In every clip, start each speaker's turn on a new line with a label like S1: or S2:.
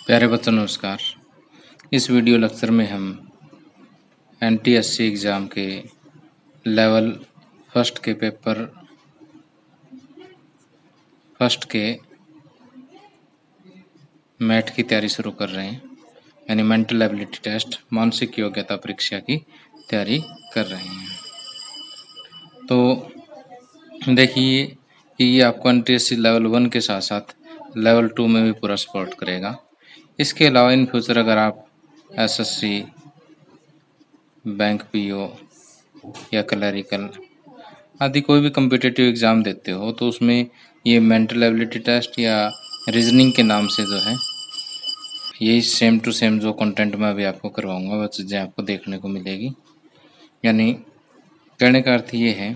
S1: प्यारे बच्चों नमस्कार। इस वीडियो लेक्चर में हम एनटीएससी एग्ज़ाम के लेवल फर्स्ट के पेपर फर्स्ट के मैथ की तैयारी शुरू कर रहे हैं, यानी मेंटल एबिलिटी टेस्ट मानसिक योग्यता परीक्षा की तैयारी कर रहे हैं। तो देखिए कि ये आपको एनटीएससी लेवल 1 के साथ साथ लेवल 2 में भी पूरा सपोर्ट करेगा। इसके अलावा इन फ्यूचर अगर आप एसएससी, बैंक पीओ या क्लरिकल आदि कोई भी कम्पिटिटिव एग्ज़ाम देते हो तो उसमें ये मेंटल एबिलिटी टेस्ट या रीजनिंग के नाम से जो है यही सेम टू सेम जो कंटेंट मैं अभी आपको करवाऊंगा वह चीज़ें आपको देखने को मिलेगी। यानी कहने का अर्थ ये है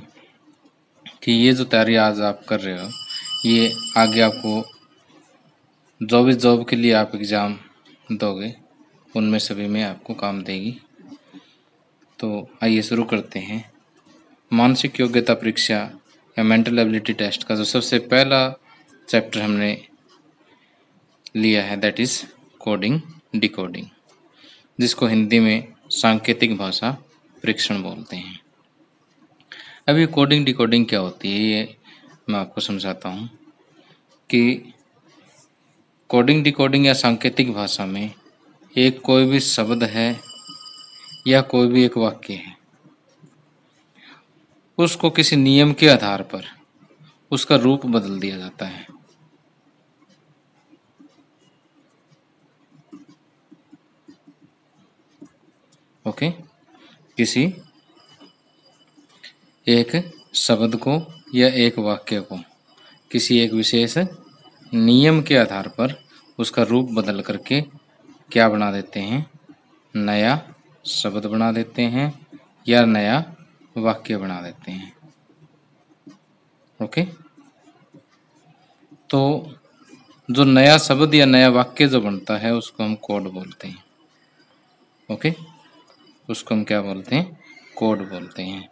S1: कि ये जो तैयारी आज आप कर रहे हो ये आगे आपको जो भी जॉब के लिए आप एग्ज़ाम दोगे उनमें सभी में आपको काम देगी। तो आइए शुरू करते हैं। मानसिक योग्यता परीक्षा या मेंटल एबिलिटी टेस्ट का जो सबसे पहला चैप्टर हमने लिया है दैट इज़ कोडिंग डिकोडिंग, जिसको हिंदी में सांकेतिक भाषा परीक्षण बोलते हैं। अभी कोडिंग डिकोडिंग क्या होती है ये मैं आपको समझाता हूँ कि कोडिंग डिकोडिंग या सांकेतिक भाषा में एक कोई भी शब्द है या कोई भी एक वाक्य है, उसको किसी नियम के आधार पर उसका रूप बदल दिया जाता है। ओके, किसी एक शब्द को या एक वाक्य को किसी एक विशेष नियम के आधार पर उसका रूप बदल करके क्या बना देते हैं, नया शब्द बना देते हैं या नया वाक्य बना देते हैं। ओके, तो जो नया शब्द या नया वाक्य जो बनता है उसको हम कोड बोलते हैं। ओके, उसको हम क्या बोलते हैं, कोड बोलते हैं।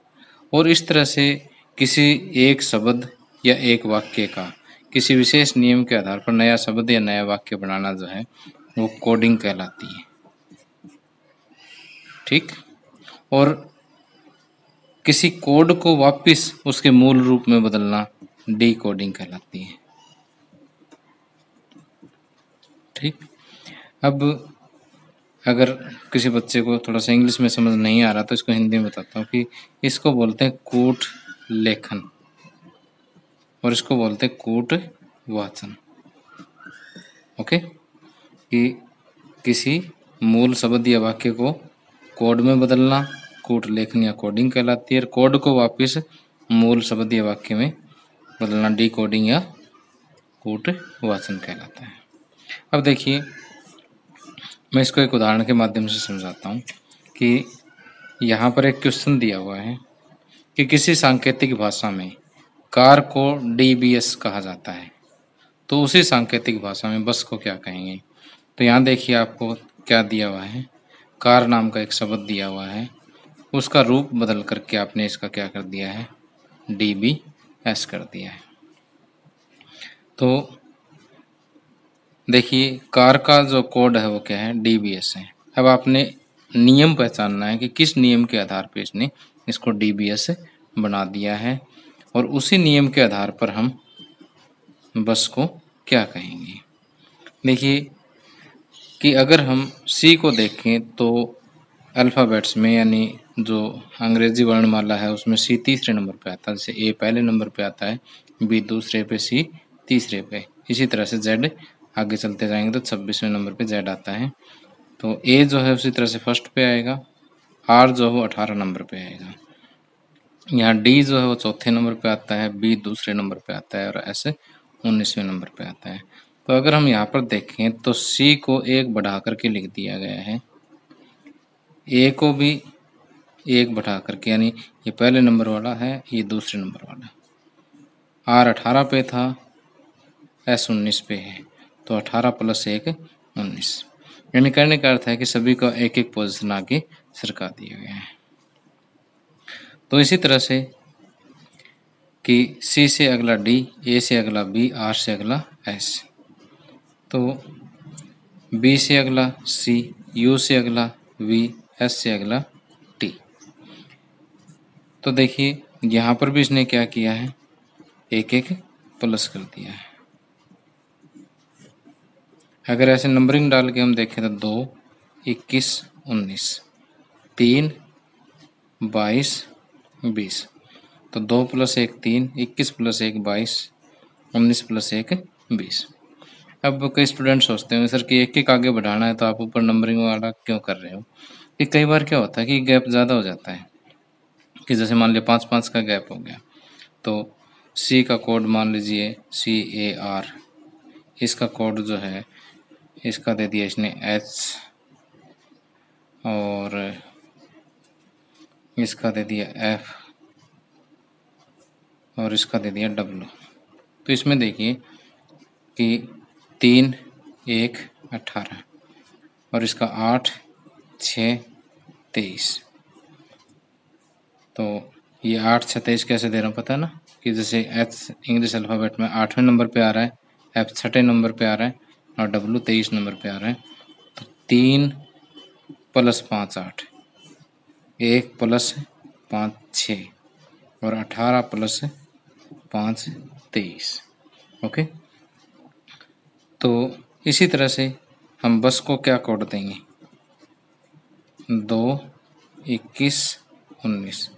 S1: और इस तरह से किसी एक शब्द या एक वाक्य का किसी विशेष नियम के आधार पर नया शब्द या नया वाक्य बनाना जो है वो कोडिंग कहलाती है। ठीक, और किसी कोड को वापस उसके मूल रूप में बदलना डिकोडिंग कहलाती है। ठीक, अब अगर किसी बच्चे को थोड़ा सा इंग्लिश में समझ नहीं आ रहा तो इसको हिंदी में बताता हूँ कि इसको बोलते हैं कूट लेखन और इसको बोलते हैं कूट वाचन। ओके, कि किसी मूल शब्द या वाक्य को कोड में बदलना कूट लेखन या कोडिंग कहलाती है, और कोड को वापस मूल शब्द या वाक्य में बदलना डिकोडिंग या कूट वाचन कहलाता है। अब देखिए मैं इसको एक उदाहरण के माध्यम से समझाता हूँ कि यहाँ पर एक क्वेश्चन दिया हुआ है कि किसी सांकेतिक भाषा में कार को डीबीएस कहा जाता है, तो उसी सांकेतिक भाषा में बस को क्या कहेंगे। तो यहाँ देखिए आपको क्या दिया हुआ है, कार नाम का एक शब्द दिया हुआ है, उसका रूप बदल करके आपने इसका क्या कर दिया है, डीबीएस कर दिया है। तो देखिए कार का जो कोड है वो क्या है, डीबीएस है। अब आपने नियम पहचानना है कि किस नियम के आधार पर इसने इसको डीबीएस बना दिया है, और उसी नियम के आधार पर हम बस को क्या कहेंगे। देखिए कि अगर हम सी को देखें तो अल्फ़ाबेट्स में यानी जो अंग्रेजी वर्णमाला है उसमें सी तीसरे नंबर पे आता है, जैसे ए पहले नंबर पे आता है, बी दूसरे पे, सी तीसरे पे। इसी तरह से जेड आगे चलते जाएंगे तो 26वें नंबर पे जेड आता है। तो ए जो है उसी तरह से फर्स्ट पे आएगा, आर जो है वो 18 नंबर पे आएगा, यहाँ डी जो है वो चौथे नंबर पे आता है, बी दूसरे नंबर पे आता है और ऐसे 19वें नंबर पे आता है। तो अगर हम यहाँ पर देखें तो सी को एक बढ़ा करके लिख दिया गया है, ए को भी एक बढ़ा करके, यानी ये पहले नंबर वाला है, ये दूसरे नंबर वाला। आर 18 पे था, एस 19 पे है, तो 18 + 1 19। यानी कहने का अर्थ है कि सभी को एक एक पोजीशन आगे सरका दिए गए हैं। तो इसी तरह से कि सी से अगला डी, ए से अगला बी, आर से अगला एस। तो बी से अगला सी, यू से अगला वी, एस से अगला टी। तो देखिए यहाँ पर भी इसने क्या किया है, एक एक प्लस कर दिया है। अगर ऐसे नंबरिंग डाल के हम देखें तो 2, 21, 19, 3, 22, 20। तो 2 + 1 3, 21 + 1 22, 19 + 1 20। अब कई स्टूडेंट सोचते हैं सर कि एक एक आगे बढ़ाना है तो आप ऊपर नंबरिंग वाला क्यों कर रहे हो। कि कई बार क्या होता है कि गैप ज़्यादा हो जाता है, कि जैसे मान लिया 5-5 का गैप हो गया, तो सी का कोड मान लीजिए CAR, इसका कोड जो है इसका दे दिया इसने H, और इसका दे दिया F, और इसका दे दिया W। तो इसमें देखिए कि 3, 1, 18, और इसका 8, 6, 23। तो ये 8, 6, 23 कैसे दे रहा हूँ पता है ना, कि जैसे H इंग्लिश अल्फ़ाबेट में 8वें नंबर पे आ रहा है, F 6ठे नंबर पे आ रहा है, और W 23 नंबर पे आ रहा है। तो 3 + 5 8, 1 + 5 6, और 18 + 5 23। ओके, तो इसी तरह से हम बस को क्या कोड देंगे, 2, 21, 19,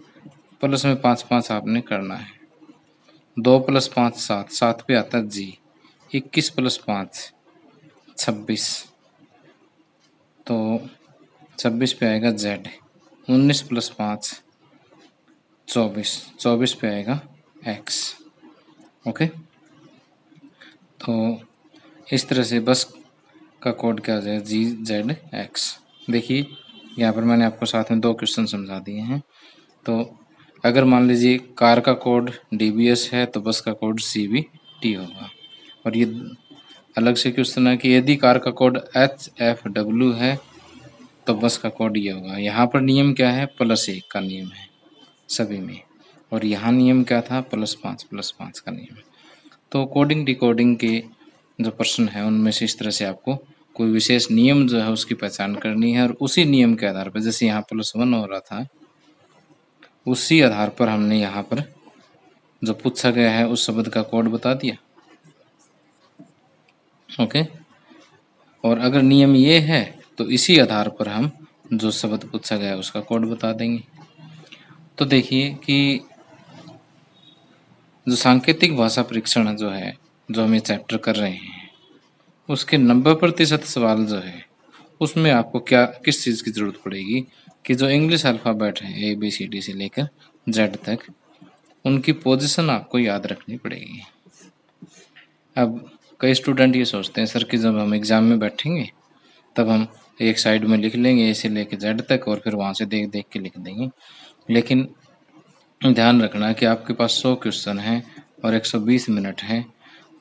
S1: प्लस में 5 5 आपने करना है। 2 + 5 7, 7 पे आता है जी, 21 + 5 26, तो 26 पे आएगा जेड, 19 + 5 24, 24 पे आएगा एक्स। ओके, तो इस तरह से बस का कोड क्या हो जाएगा, GZX। देखिए यहाँ पर मैंने आपको साथ में 2 क्वेश्चन समझा दिए हैं। तो अगर मान लीजिए कार का कोड DBS है तो बस का कोड CBT होगा। और ये अलग से क्वेश्चन है कि यदि कार का कोड HFW है तो बस का कोड ये होगा। यहाँ पर नियम क्या है, +1 का नियम है सभी में, और यहाँ नियम क्या था, +5 का नियम है। तो कोडिंग डिकोडिंग के जो प्रश्न है उनमें से इस तरह से आपको कोई विशेष नियम जो है उसकी पहचान करनी है, और उसी नियम के आधार पर, जैसे यहाँ +1 हो रहा था, उसी आधार पर हमने यहाँ पर जो पूछा गया है उस शब्द का कोड बता दिया। ओके, और अगर नियम ये है तो इसी आधार पर हम जो शब्द पूछा गया है उसका कोड बता देंगे। तो देखिए कि जो सांकेतिक भाषा परीक्षण जो है, जो हम ये चैप्टर कर रहे हैं, उसके 90% सवाल जो है उसमें आपको क्या किस चीज़ की ज़रूरत पड़ेगी, कि जो इंग्लिश अल्फ़ाबेट है ABCD से लेकर Z तक, उनकी पोजीशन आपको याद रखनी पड़ेगी। अब कई स्टूडेंट ये सोचते हैं सर कि जब हम एग्ज़ाम में बैठेंगे तब हम एक साइड में लिख लेंगे A से लेकर Z तक, और फिर वहाँ से देख देख के लिख देंगे। लेकिन ध्यान रखना कि आपके पास 100 क्वेश्चन हैं और 120 मिनट हैं,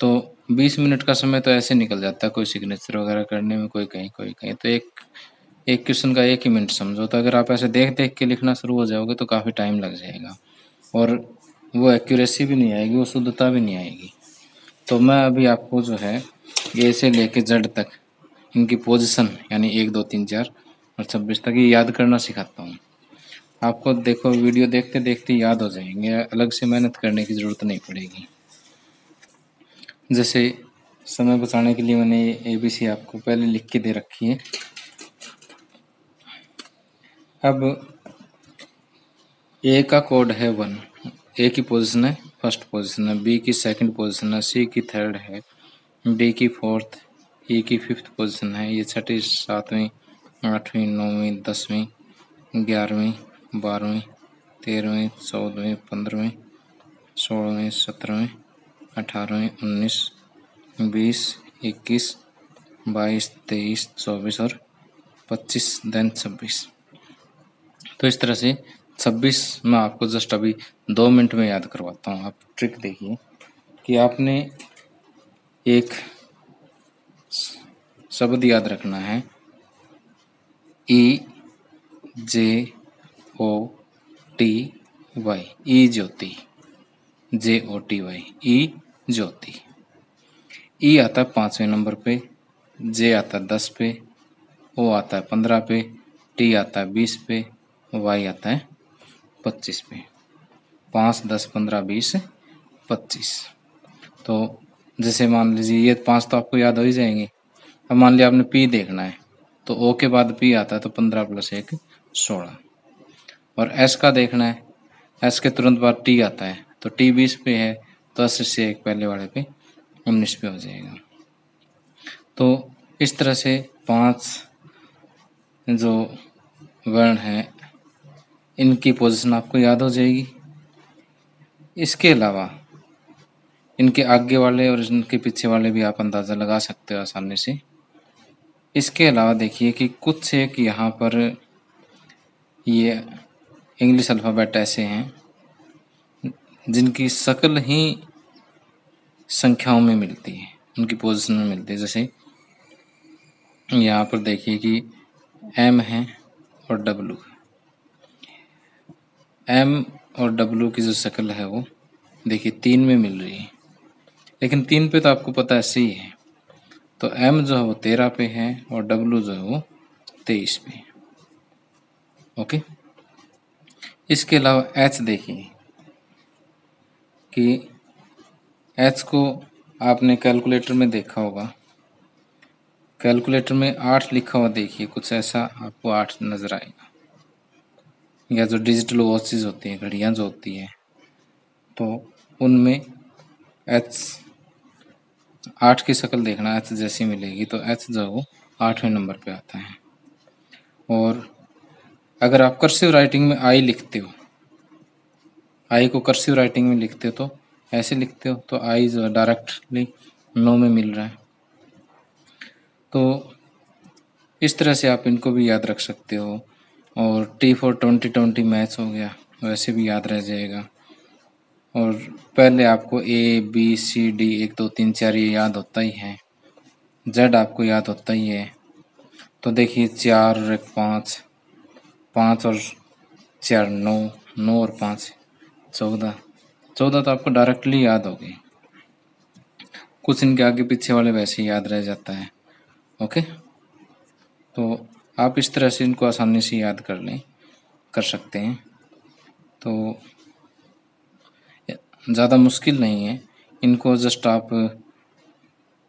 S1: तो 20 मिनट का समय तो ऐसे निकल जाता है, कोई सिग्नेचर वगैरह करने में, कोई कहीं। तो एक क्वेश्चन का 1 ही मिनट समझो। तो अगर आप ऐसे देख देख के लिखना शुरू हो जाओगे तो काफ़ी टाइम लग जाएगा, और वो एक्यूरेसी भी नहीं आएगी, वो शुद्धता भी नहीं आएगी। तो मैं अभी आपको जो है A से लेके Z तक इनकी पोजीशन, यानी 1 2 3 4 और 26 तक ये याद करना सिखाता हूँ। आपको देखो वीडियो देखते देखते याद हो जाएंगे, अलग से मेहनत करने की ज़रूरत नहीं पड़ेगी। जैसे समय बचाने के लिए मैंने ABC आपको पहले लिख के दे रखी है। अब A का कोड है 1, A की पोजीशन है फर्स्ट पोजीशन है, B की सेकंड पोजीशन है, C की थर्ड है, D की फोर्थ, E की फिफ्थ पोजीशन है, ये 6ठी 7वीं 8वीं 9वीं 10वीं 11वीं 12वीं 13वीं 14वीं 15वीं 16वीं 17वीं 18वीं 19 20 21 22 23 24 और 25 देन 26। तो इस तरह से 26 मैं आपको जस्ट अभी 2 मिनट में याद करवाता हूँ। आप ट्रिक देखिए कि आपने एक शब्द याद रखना है, EJOTY, ई ज्योति, JOTY, ई ज्योति। ई आता है 5वें नंबर पे, जे आता है 10 पे, ओ आता है 15 पे, टी आता है 20 पे, वाई आता है 25 पे। 5, 10, 15, 20, 25। तो जैसे मान लीजिए ये 5 तो आपको याद हो ही जाएंगे। अब मान लिया आपने पी देखना है, तो ओ के बाद पी आता है, तो 15 + 1 16। और एस का देखना है, एस के तुरंत बाद टी आता है, तो टी 20 पे है, तो 80 से 1 पहले वाले पे 19 पे हो जाएगा। तो इस तरह से 5 जो वर्ण हैं इनकी पोजीशन आपको याद हो जाएगी। इसके अलावा इनके आगे वाले और इनके पीछे वाले भी आप अंदाज़ा लगा सकते हो आसानी से। इसके अलावा देखिए कि कुछ एक यहाँ पर ये इंग्लिश अल्फ़ाबेट ऐसे हैं जिनकी शक्ल ही संख्याओं में मिलती है, उनकी पोजीशन में मिलती है। जैसे यहाँ पर देखिए कि एम है और डब्लू। एम और डब्लू की जो शक्ल है वो देखिए 3 में मिल रही है, लेकिन 3 पे तो आपको पता है सी है, तो एम जो है वो 13 पे है और डब्लू जो है वो 23 पे। ओके। इसके अलावा एच देखिए कि एच को आपने कैलकुलेटर में देखा होगा, कैलकुलेटर में 8 लिखा हुआ देखिए, कुछ ऐसा आपको 8 नज़र आएगा। या जो डिजिटल वॉचेस होती हैं, घड़ियाँ जो होती हैं, तो उनमें एच 8 की शक्ल देखना, एच जैसी मिलेगी, तो एच जो है वो 8वें नंबर पे आता है। और अगर आप कर्सिव राइटिंग में आई लिखते हो, आई को कर्सिव राइटिंग में लिखते हो तो ऐसे लिखते हो, तो आई जो है डायरेक्टली 9 में मिल रहा है। तो इस तरह से आप इनको भी याद रख सकते हो। और टी फॉर 2020 मैच हो गया, वैसे भी याद रह जाएगा। और पहले आपको ए बी सी डी 1 2 3 4 ये याद होता ही है, जेड आपको याद होता ही है। तो देखिए 4 और 1 5, 5 और 4 9, 9 और 5 14, 14 तो आपको डायरेक्टली याद होगी। कुछ इनके आगे पीछे वाले वैसे ही याद रह जाता है। ओके, तो आप इस तरह से इनको आसानी से याद कर सकते हैं। तो ज़्यादा मुश्किल नहीं है, इनको जस्ट आप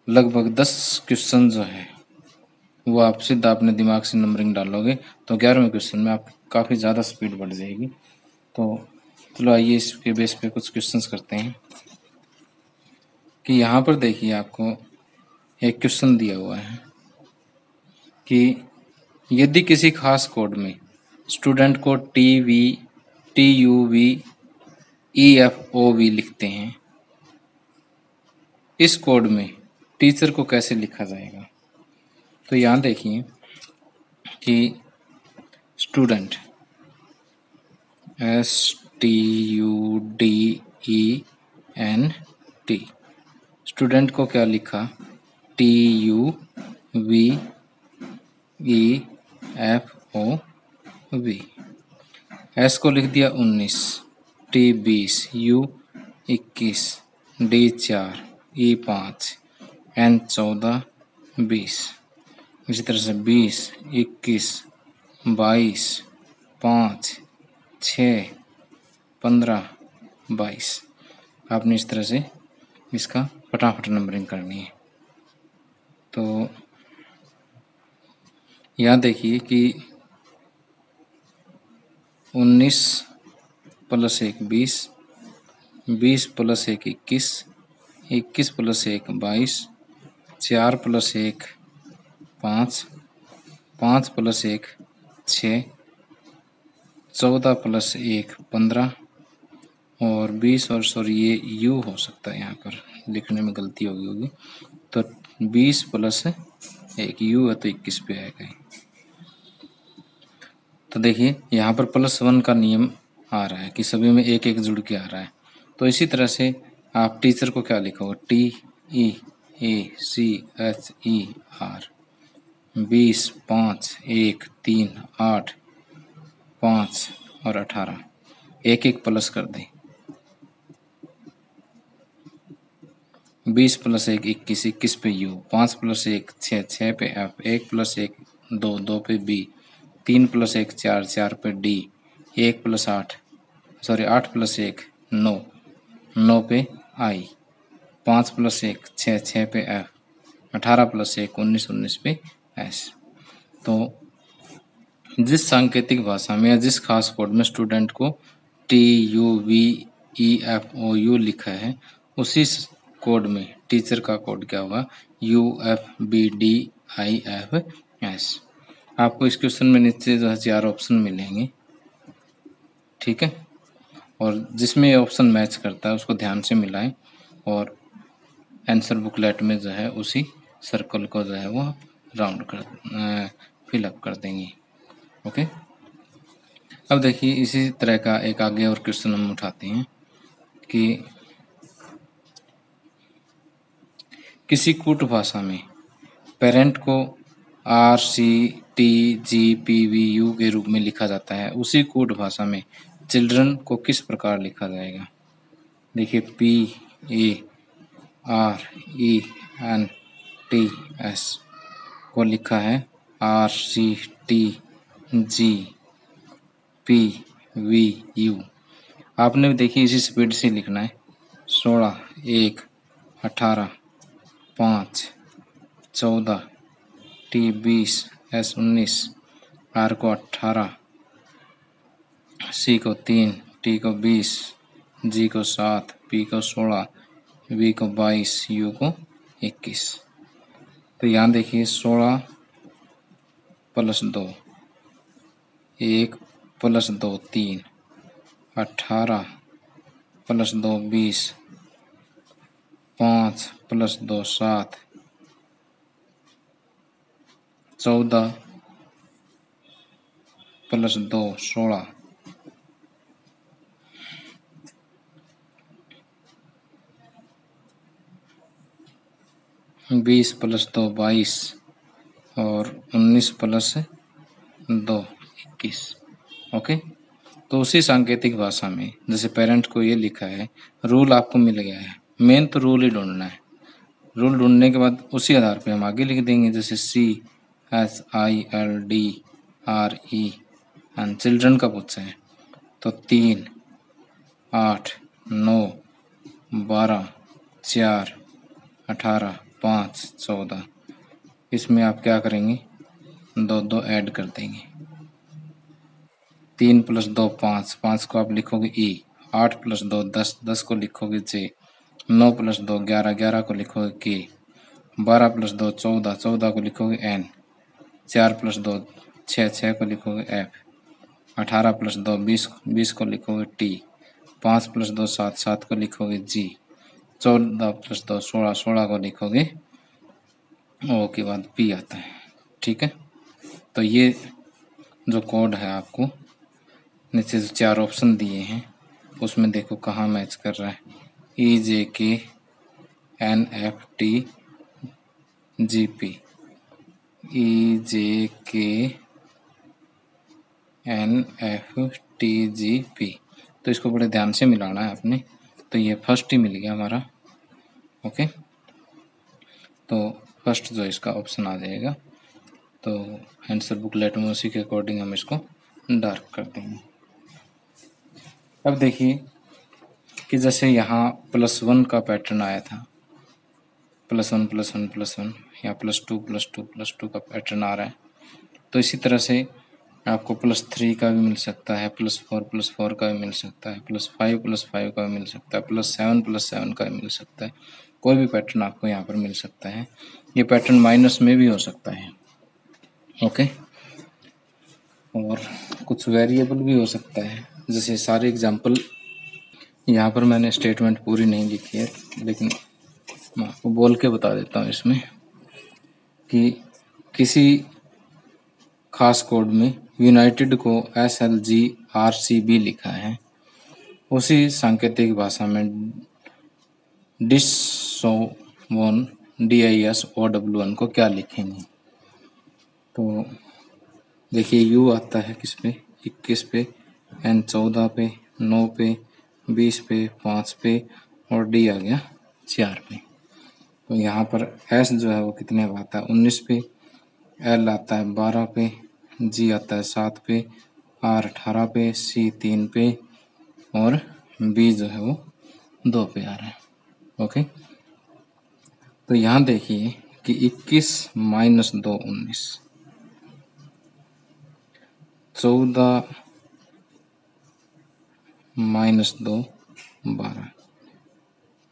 S1: लगभग 10 क्वेश्चन जो है वो आप सीधा अपने दिमाग से नंबरिंग डालोगे, तो 11वें क्वेश्चन में आप काफ़ी ज़्यादा स्पीड बढ़ जाएगी। तो चलो आइए इसके बेस पे कुछ क्वेश्चंस करते हैं। कि यहाँ पर देखिए आपको एक क्वेश्चन दिया हुआ है कि यदि किसी खास कोड में स्टूडेंट को TUVEFOV लिखते हैं, इस कोड में टीचर को कैसे लिखा जाएगा? तो यहाँ देखिए कि स्टूडेंट STUDENT, स्टूडेंट को क्या लिखा? TUVEFOV। एस को लिख दिया 19, T 20, U 21, D 4, E 5, N 14, 20। इसी तरह से 20, 21, 22, 5, 6, 15, 22। आपने इस तरह से इसका फटाफट नंबरिंग करनी है। तो यहाँ देखिए कि 19 + 1 20, 20 + 1 21, 21 + 1 22, 4 + 1 5, 5 + 1 6, 14 + 1 15, और 20 और सॉरी ये यू हो सकता है, यहाँ पर लिखने में गलती होगी। तो 20 + 1 यू है तो 21 पे आएगा। तो देखिए यहाँ पर +1 का नियम आ रहा है कि सभी में एक एक जुड़ के आ रहा है। तो इसी तरह से आप टीचर को क्या लिखोगे? TEACHER 20 5 1 3 8 5 और 18, एक एक प्लस कर दें। 20 + 1 21, 21 पे U, 5 + 1 6, 6 पे F, 1 + 1 2, 2 पे B, 3 + 1 4, 4 पे D, 8 + 1 9, 9 पे I, 5 + 1 6, 6 पे F, 18 + 1 19, 19 पे S। तो जिस सांकेतिक भाषा में या जिस खास कोड में स्टूडेंट को TUVEFOU लिखा है, उसी कोड में टीचर का कोड क्या होगा, UFBDIFS। आपको इस क्वेश्चन में नीचे जो है 4 ऑप्शन मिलेंगे, ठीक है, और जिसमें ये ऑप्शन मैच करता है उसको ध्यान से मिलाएं और आंसर बुकलेट में जो है उसी सर्कल को जो है वो राउंड कर फिलअप कर देंगे। ओके, अब देखिए इसी तरह का एक आगे और क्वेश्चन हम उठाते हैं कि किसी कूट भाषा में पेरेंट को RCTGPVU के रूप में लिखा जाता है, उसी कूट भाषा में चिल्ड्रन को किस प्रकार लिखा जाएगा। देखिए PARENTS को लिखा है RCTGPVU। आपने देखिए इसी स्पीड से लिखना है, 16 1 18 5 14 T 20 S 19, R को 18, C को 3, T को 20, G को 7, P को 16, V को 22, U को 21। तो यहाँ देखिए 16 + 2 1 + 2 3, 18 + 2 20, 5 + 2 7, 14 + 2 16, 20 + 2 22 और 19 + 2 21। ओके, तो उसी सांकेतिक भाषा में जैसे पेरेंट को ये लिखा है, रूल आपको मिल गया है, मेन तो रूल ही ढूंढना है। रूल ढूंढने के बाद उसी आधार पे हम आगे लिख देंगे, जैसे CHILDRE एंड चिल्ड्रन का पूछा है तो 3 8 9 12 4 18 5 14। इसमें आप क्या करेंगे, 2 2 ऐड कर देंगे, 3 + 2 5, 5 को आप लिखोगे E, 8 + 2 10, 10 को लिखोगे J, 9 + 2 11, 11 को लिखोगे K, 12 + 2 14, 14 को लिखोगे N, 4 + 2 6, 6 को लिखोगे F, 18 + 2 20, 20 को लिखोगे T, 5 + 2 7, 7 को लिखोगे G, 14 + 2 16, 16 को लिखोगे O के बाद P आता है। ठीक है, तो ये जो कोड है आपको नीचे जो 4 ऑप्शन दिए हैं उसमें देखो कहाँ मैच कर रहा है, EJK NFT GP, EJK NFT GP। तो इसको बड़े ध्यान से मिलाना है आपने। तो ये फर्स्ट ही मिल गया हमारा। ओके, तो फर्स्ट जो इसका ऑप्शन आ जाएगा, तो आंसर बुकलेट में उसी के अकॉर्डिंग हम इसको डार्क कर देंगे। अब देखिए कि जैसे यहाँ +1 का पैटर्न आया था, +1 +1 +1 या +2 +2 +2 का पैटर्न आ रहा है, तो इसी तरह से आपको +3 का भी मिल सकता है, +4 +4 का भी मिल सकता है, +5 +5 का भी मिल सकता है, +7 +7 का भी मिल सकता है। कोई भी पैटर्न आपको यहाँ पर मिल सकता है। ये पैटर्न माइनस में भी हो सकता है। ओके, और कुछ वेरिएबल भी हो सकता है। जैसे सारे एग्जांपल यहाँ पर मैंने स्टेटमेंट पूरी नहीं लिखी है, लेकिन मैं आपको बोल के बता देता हूँ इसमें कि किसी खास कोड में यूनाइटेड को SLGRCB लिखा है, उसी सांकेतिक भाषा में DISOWN DISOWN को क्या लिखेंगे। तो देखिए U आता है किस पे, 21 पे, N 14 पे, 9 पे, 20 पे, 5 पे और D आ गया 4 पे। तो यहाँ पर एस जो है वो कितने पे आता है 19 पे, एल आता है 12 पे, जी आता है 7 पे, आर 18 पे, सी 3 पे और बी जो है वो 2 पे आ रहा है। ओके, तो यहाँ देखिए कि 21 माइनस 2 19, 14 माइनस 2 12,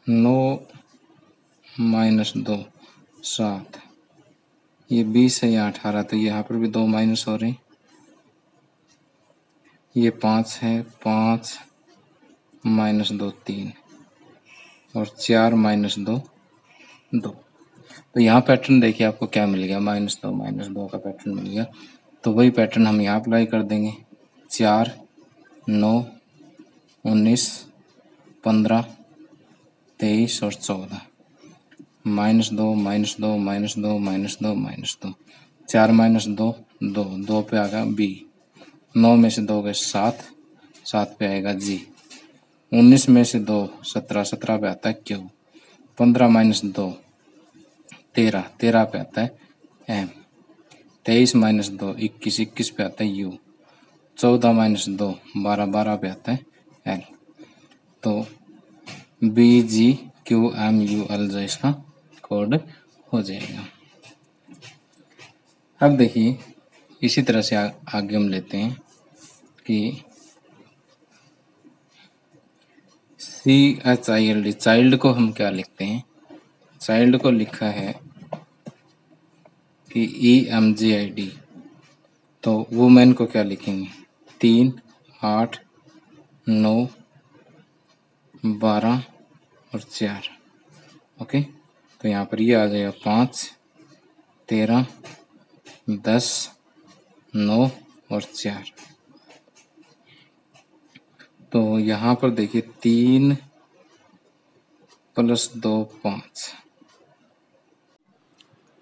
S1: 9 माइनस 2 7, ये 20 है या 18, तो यहाँ पर भी 2 माइनस हो रहे, ये 5 है, 5 माइनस 2 3 और 4 माइनस 2 2। तो यहाँ पैटर्न देखिए आपको क्या मिल गया, -2 का पैटर्न मिल गया। तो वही पैटर्न हम यहाँ अप्लाई कर देंगे, 4 9 19 15 23 और 14, -2 -2 -2 -2 -2, 4 माइनस 2 2, 2 पे आ गया बी, 9 में से 2 गए 7, 7 पे आएगा जी, 19 में से 2 17, 17 पे आता है क्यू, 15 माइनस 2 13, 13 पे आता है एम, 23 माइनस 2 21, 21 पे आता है यू, 14 माइनस 2 12, 12 पे आता है एल। तो B G Q M U L जो इसका कोड हो जाएगा। अब देखिए इसी तरह से आगे हम लेते हैं कि CHILD, चाइल्ड को हम क्या लिखते हैं, चाइल्ड को लिखा है कि EMGID, तो वुमेन को क्या लिखेंगे 3 8 9 12 और 4। ओके, तो यहाँ पर ये आ जाएगा 5 13 10 9 और 4। तो यहाँ पर देखिए 3 + 2 5।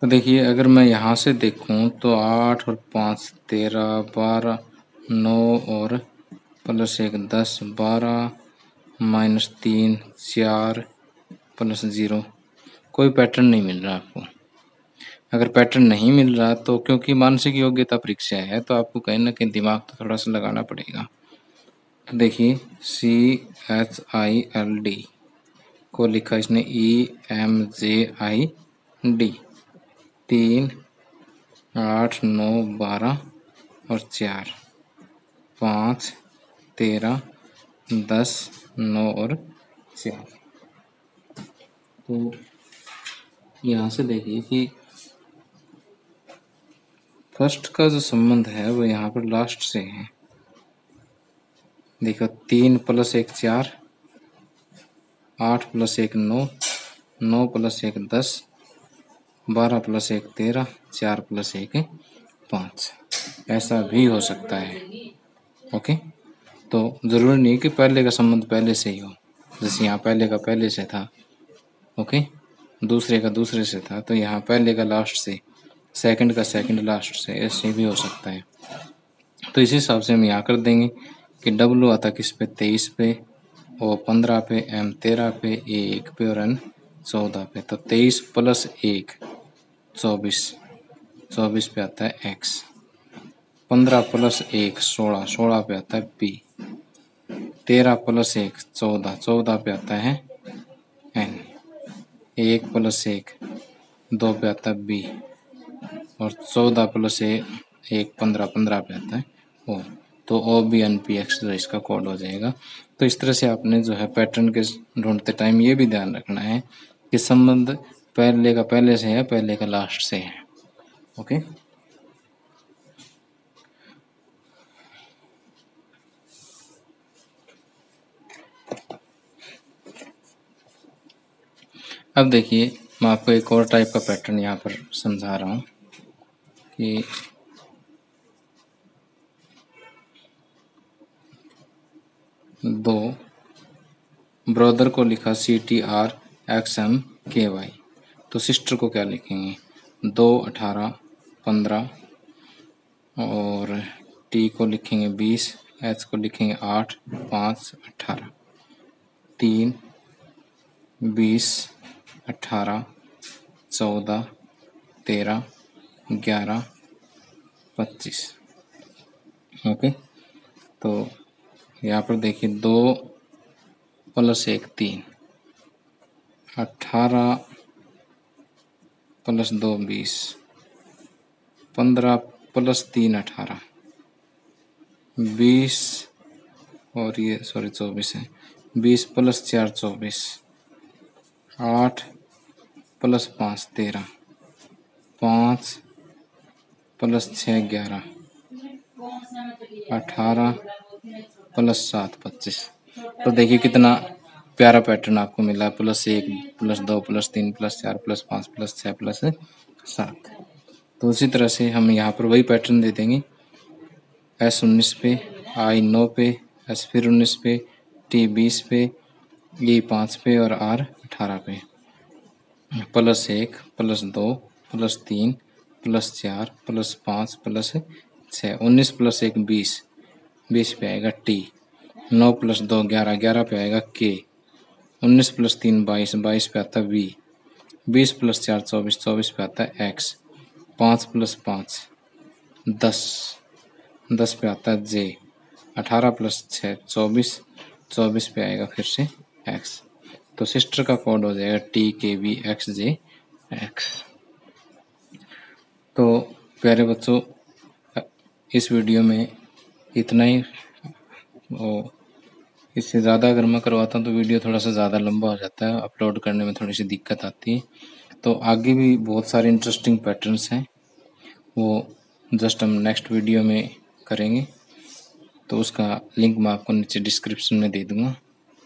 S1: तो देखिए अगर मैं यहाँ से देखूँ तो 8 और 5 13 12 9 और +1 10 12 -3 4 +0, कोई पैटर्न नहीं मिल रहा आपको। अगर पैटर्न नहीं मिल रहा तो क्योंकि मानसिक योग्यता परीक्षा है तो आपको कहीं ना कहीं दिमाग तो थोड़ा सा लगाना पड़ेगा। तो देखिए CHILD को लिखा इसने EMJID, 3 8 9 12 और 4, 5 13 10 9 और 4। तो यहाँ से देखिए कि फर्स्ट का जो संबंध है वो यहाँ पर लास्ट से है। देखो 3 + 1 4, 8 + 1 9, 9 + 1 10, 12 + 1 13, 4 + 1 5। ऐसा भी हो सकता है। ओके, तो ज़रूरी नहीं कि पहले का संबंध पहले से ही हो, जैसे यहाँ पहले का पहले से था। ओके, दूसरे का दूसरे से था, तो यहाँ पहले का लास्ट से, सेकंड का सेकंड लास्ट से, ऐसे भी हो सकता है। तो इस हिसाब से हम यहाँ कर देंगे कि W आता किस पे 23 पे, O 15 पे, M 13 पे, A 1 पे और N 14 पे। तो 23 + 1 24, 24 पे आता है X, 15 + 1 16, 16 पे आता है B, 13 + 1 14, 14 पे आता है N, 1 + 1 2 पे आता है B और 14 + 1 15, 15 पे आता है O। तो OBNPX जो इसका कोड हो जाएगा। तो इस तरह से आपने जो है पैटर्न के ढूंढते टाइम ये भी ध्यान रखना है कि संबंध पहले का पहले से है, पहले का लास्ट से है। ओके, अब देखिए मैं आपको एक और टाइप का पैटर्न यहाँ पर समझा रहा हूँ कि दो ब्रदर को लिखा CTRXMKY, तो सिस्टर को क्या लिखेंगे 2 18 15 और T को लिखेंगे 20, H को लिखेंगे 8 5 18, 3 20 18 14, 13, 11, 25। ओके, तो यहाँ पर देखिए 2 + 1 3, 18 + 2 20, 15 + 3 18, 20 और ये 24 है, 20 + 4 24, 8 + 5 13, 5 + 6 11, 18 + 7 25। तो देखिए कितना प्यारा पैटर्न आपको मिला, +1 +2 +3 +4 +5 +6 +7। तो उसी तरह से हम यहाँ पर वही पैटर्न दे देंगे, S19 पे, I9 पे, S फिर 19 पे, T20 पे, E5 पे और R18 पे, +1 +2 +3 +4 +5 +6, 19 + 1 20, 20 पे आएगा T, 9 + 2 11, 11 पे आएगा K, 19 + 3 22, 22 पे आता है V, 20 + 4 24, 24 पे आता है X, 5 + 5 10, 10 पे आता है J, 18 + 6 24, 24 पे आएगा फिर से X। तो सिस्टर का कोड हो जाएगा TKVXJX। तो प्यारे बच्चों, इस वीडियो में इतना ही। इससे ज़्यादा अगर मैं करवाता हूँ तो वीडियो थोड़ा सा ज़्यादा लंबा हो जाता है, अपलोड करने में थोड़ी सी दिक्कत आती है। तो आगे भी बहुत सारे इंटरेस्टिंग पैटर्न्स हैं, वो जस्ट हम नेक्स्ट वीडियो में करेंगे। तो उसका लिंक मैं आपको नीचे डिस्क्रिप्शन में दे दूँगा,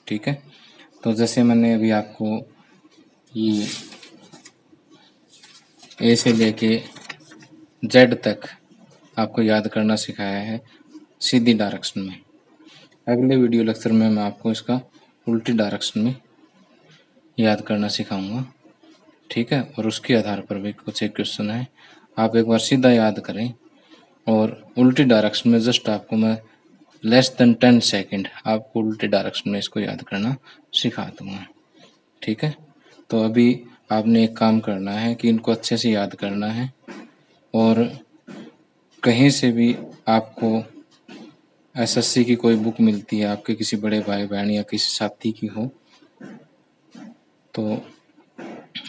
S1: ठीक है। तो जैसे मैंने अभी आपको ये ए से लेके जेड तक आपको याद करना सिखाया है सीधी डायरेक्शन में। अगले वीडियो लेक्चर में मैं आपको इसका उल्टी डायरेक्शन में याद करना सिखाऊंगा, ठीक है। और उसके आधार पर भी कुछ एक क्वेश्चन है, आप एक बार सीधा याद करें और उल्टी डायरेक्शन में जस्ट आपको मैं लेस देन 10 सेकेंड आपको उल्टी डायरेक्शन में इसको याद करना सिखा दूंगा, ठीक है। तो अभी आपने एक काम करना है कि इनको अच्छे से याद करना है, और कहीं से भी आपको एसएससी की कोई बुक मिलती है, आपके किसी बड़े भाई बहन या किसी साथी की हो, तो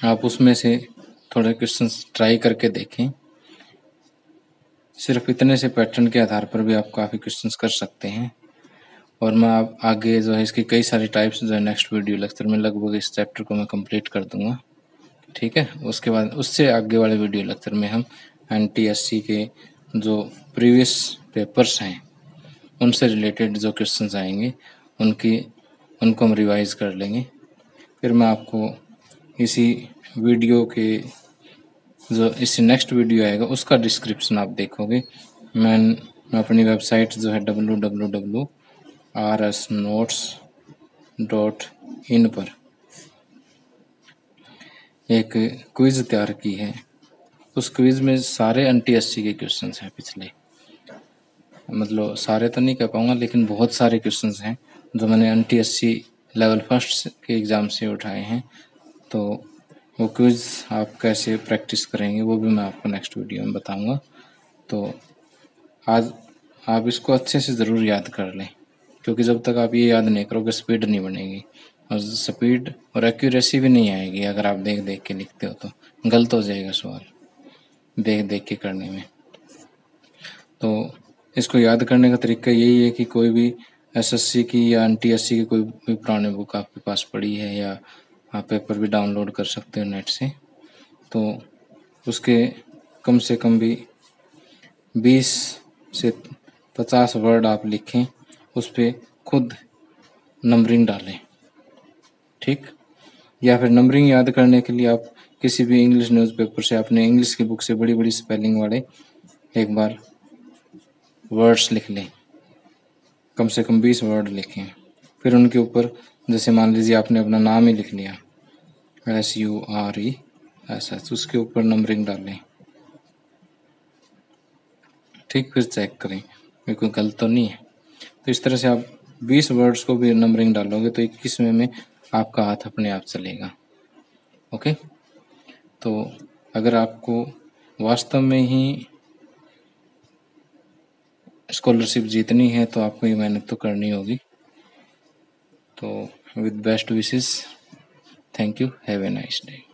S1: आप उसमें से थोड़े क्वेश्चंस ट्राई करके देखें। सिर्फ इतने से पैटर्न के आधार पर भी आप काफ़ी क्वेश्चंस कर सकते हैं। और मैं आप आगे जो है इसकी कई सारी टाइप्स जो है नेक्स्ट वीडियो लेक्चर में लगभग इस चैप्टर को मैं कंप्लीट कर दूंगा, ठीक है। उसके बाद उससे आगे वाले वीडियो लेक्चर में हम NTSC के जो प्रीवियस पेपर्स हैं उनसे रिलेटेड जो क्वेश्चंस आएंगे उनको हम रिवाइज कर लेंगे। फिर मैं आपको इसी वीडियो के जो इससे नेक्स्ट वीडियो आएगा उसका डिस्क्रिप्शन आप देखोगे। मैं अपनी वेबसाइट जो है www.rsnotes.in पर एक क्विज़ तैयार की है। उस क्विज़ में सारे NTSC के क्वेश्चंस हैं पिछले, मतलब सारे तो नहीं कह पाऊँगा लेकिन बहुत सारे क्वेश्चंस हैं जो मैंने NTSC लेवल 1 के एग्ज़ाम से उठाए हैं। तो वो क्विज़ आप कैसे प्रैक्टिस करेंगे वो भी मैं आपको नेक्स्ट वीडियो में बताऊंगा। तो आज आप इसको अच्छे से ज़रूर याद कर लें, क्योंकि जब तक आप ये याद नहीं करोगे स्पीड नहीं बनेगी, और स्पीड और एक्यूरेसी भी नहीं आएगी। अगर आप देख देख के लिखते हो तो गलत हो जाएगा सवाल देख देख के करने में। तो इसको याद करने का तरीका यही है कि कोई भी एसएससी की या NTSC की कोई भी पुरानी बुक आपके पास पड़ी है, या आप पेपर भी डाउनलोड कर सकते हो नेट से, तो उसके कम से कम भी 20 से 50 वर्ड आप लिखें, उस पर खुद नंबरिंग डालें, ठीक। या फिर नंबरिंग याद करने के लिए आप किसी भी इंग्लिश न्यूज़पेपर से, अपने इंग्लिश की बुक से बड़ी बड़ी स्पेलिंग वाले एक बार वर्ड्स लिख लें, कम से कम 20 वर्ड लिखें। फिर उनके ऊपर जैसे मान लीजिए आपने अपना नाम ही लिख लिया SURESS, उसके ऊपर नंबरिंग डालें, ठीक। फिर चेक करें कोई गलत तो नहीं है। तो इस तरह से आप 20 वर्ड्स को भी नंबरिंग डालोगे तो 21वें में आपका हाथ अपने आप चलेगा, ओके। तो अगर आपको वास्तव में ही स्कॉलरशिप जीतनी है तो आपको ये मेहनत तो करनी होगी। तो with best wishes, thank you, have a nice day.